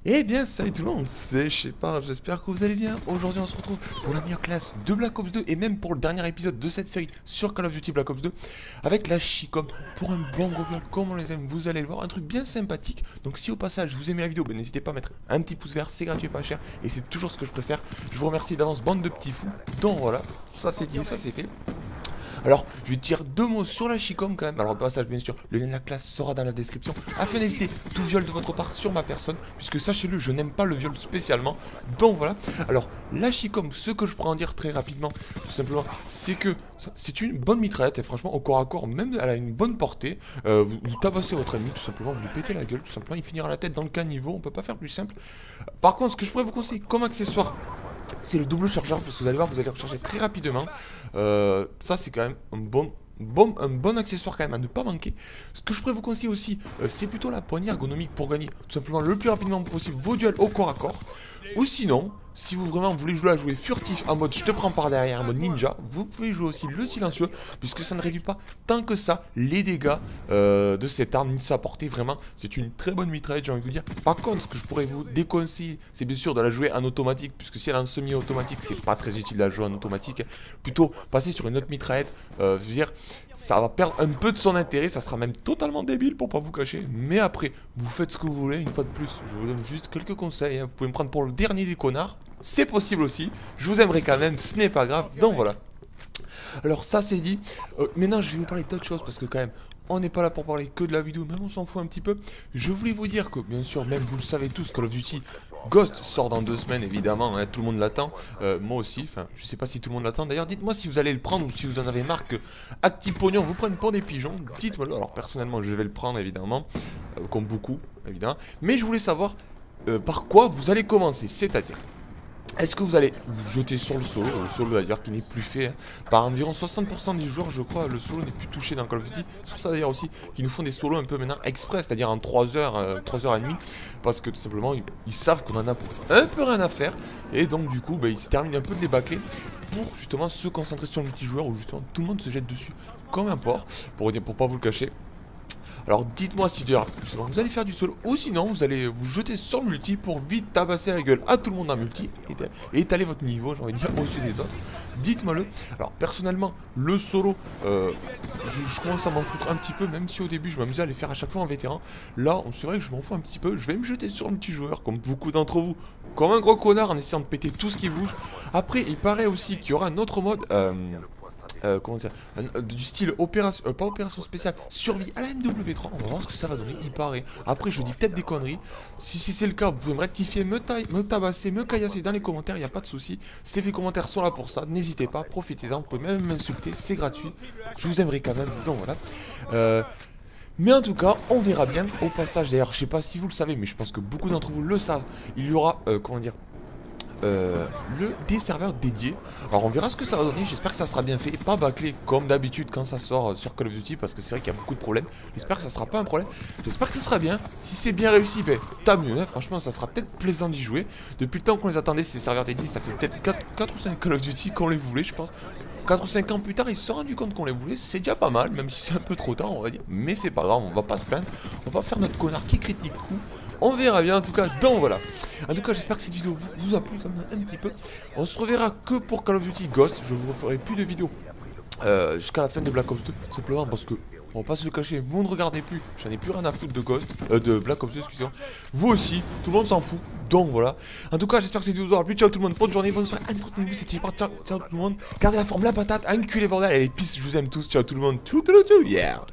Eh bien, salut tout le monde, c'est Shepard, j'espère que vous allez bien. Aujourd'hui, on se retrouve pour la meilleure classe de Black Ops 2 et même pour le dernier épisode de cette série sur Call of Duty Black Ops 2 avec la Chicom pour un bon gros viol comme on les aime, vous allez le voir, un truc bien sympathique. Donc si au passage vous aimez la vidéo, ben, n'hésitez pas à mettre un petit pouce vert, c'est gratuit et pas cher et c'est toujours ce que je préfère. Je vous remercie d'avance, bande de petits fous. Donc voilà, ça c'est dit, ça c'est fait. Alors, je vais te dire deux mots sur la Chicom quand même. Alors, au passage, bien sûr, le lien de la classe sera dans la description afin d'éviter tout viol de votre part sur ma personne. Puisque, sachez-le, je n'aime pas le viol spécialement. Donc, voilà. Alors, la Chicom, ce que je pourrais en dire très rapidement, tout simplement, c'est que c'est une bonne mitraillette. Et franchement, au corps à corps, même elle a une bonne portée. Vous tabassez votre ennemi, tout simplement, vous lui pétez la gueule, tout simplement. Il finira la tête dans le caniveau. On peut pas faire plus simple. Par contre, ce que je pourrais vous conseiller comme accessoire, c'est le double chargeur, parce que vous allez voir, vous allez recharger très rapidement. Ça c'est quand même un bon accessoire quand même à ne pas manquer. Ce que je pourrais vous conseiller aussi, c'est plutôt la poignée ergonomique pour gagner tout simplement le plus rapidement possible vos duels au corps à corps. Ou sinon, si vous vraiment voulez jouer furtif en mode je te prends par derrière, en mode ninja, vous pouvez jouer aussi le silencieux, puisque ça ne réduit pas tant que ça les dégâts de cette arme, ni de sa portée. Vraiment, c'est une très bonne mitraillette, j'ai envie de vous dire. Par contre, ce que je pourrais vous déconseiller, c'est bien sûr de la jouer en automatique, puisque si elle est en semi-automatique, c'est pas très utile de la jouer en automatique. Plutôt passer sur une autre mitraillette, je veux dire, ça va perdre un peu de son intérêt, ça sera même totalement débile pour pas vous cacher. Mais après, vous faites ce que vous voulez, une fois de plus, je vous donne juste quelques conseils, hein. Vous pouvez me prendre pour le dernier des connards. C'est possible aussi, je vous aimerais quand même, ce n'est pas grave, donc voilà. Alors ça c'est dit, maintenant je vais vous parler d'autre chose parce que quand même, on n'est pas là pour parler que de la vidéo, même on s'en fout un petit peu. Je voulais vous dire que bien sûr, même vous le savez tous, Call of Duty Ghost sort dans 2 semaines évidemment, hein, tout le monde l'attend, moi aussi, enfin je sais pas si tout le monde l'attend. D'ailleurs dites-moi si vous allez le prendre ou si vous en avez marre que Active Pognon vous prenne pour des pigeons, dites-moi le. Alors personnellement je vais le prendre évidemment, comme beaucoup évidemment, mais je voulais savoir par quoi vous allez commencer, c'est-à-dire... Est-ce que vous allez vous jeter sur le solo d'ailleurs qui n'est plus fait, hein, par environ 60% des joueurs, je crois, le solo n'est plus touché dans Call of Duty. C'est pour ça d'ailleurs aussi qu'ils nous font des solos un peu maintenant express, c'est-à-dire en 3 heures, 3 heures et demie, parce que tout simplement ils savent qu'on en a un peu rien à faire, et donc du coup ils se terminent un peu de les bâcler pour justement se concentrer sur le multijoueur où justement tout le monde se jette dessus comme un porc, pour pas vous le cacher. Alors dites-moi si justement vous allez faire du solo ou sinon vous allez vous jeter sur le multi pour vite tabasser la gueule à tout le monde en multi et étaler votre niveau, j'ai envie de dire, au-dessus des autres. Dites-moi le. Alors personnellement, le solo, je commence à m'en foutre un petit peu, même si au début je m'amusais à les faire à chaque fois en vétéran. Là, c'est vrai que je m'en fous un petit peu, je vais me jeter sur le multijoueur comme beaucoup d'entre vous, comme un gros connard en essayant de péter tout ce qui bouge. Après, il paraît aussi qu'il y aura un autre mode... comment dire, du style opération, pas opération spéciale, survie à la MW3, on va voir ce que ça va donner, il paraît. Après je dis peut-être des conneries, si c'est le cas vous pouvez me rectifier, me tabasser, me caillasser dans les commentaires, il n'y a pas de souci. Les commentaires sont là pour ça, n'hésitez pas, profitez-en, vous pouvez même m'insulter, c'est gratuit, je vous aimerai quand même, donc voilà. Mais en tout cas, on verra bien au passage, d'ailleurs je sais pas si vous le savez, mais je pense que beaucoup d'entre vous le savent, il y aura, comment dire, des serveurs dédiés. Alors on verra ce que ça va donner, j'espère que ça sera bien fait et pas bâclé comme d'habitude quand ça sort sur Call of Duty, parce que c'est vrai qu'il y a beaucoup de problèmes. J'espère que ça sera pas un problème, j'espère que ça sera bien. Si c'est bien réussi, ben tant mieux, hein. Franchement ça sera peut-être plaisant d'y jouer. Depuis le temps qu'on les attendait ces serveurs dédiés, ça fait peut-être 4 ou 5 Call of Duty qu'on les voulait, je pense. 4 ou 5 ans plus tard, ils se sont rendus compte qu'on les voulait, c'est déjà pas mal, même si c'est un peu trop tard on va dire, mais c'est pas grave, on va pas se plaindre, on va faire notre connard qui critique tout. On verra bien en tout cas, donc voilà. En tout cas j'espère que cette vidéo vous a plu quand même un petit peu. On se reverra que pour Call of Duty Ghost. Je vous referai plus de vidéos jusqu'à la fin de Black Ops 2. Simplement parce que, on va pas se le cacher, vous ne regardez plus. J'en ai plus rien à foutre de Ghost, de Black Ops 2, excusez-moi. Vous aussi, tout le monde s'en fout. Donc voilà. En tout cas j'espère que cette vidéo vous aura plu. Ciao tout le monde, bonne journée, bonne soirée. Entretenez-vous, c'était pas ciao tout le monde. Gardez la forme, la patate, enculé bordel. Allez, peace, je vous aime tous. Ciao tout le monde. Tout, yeah.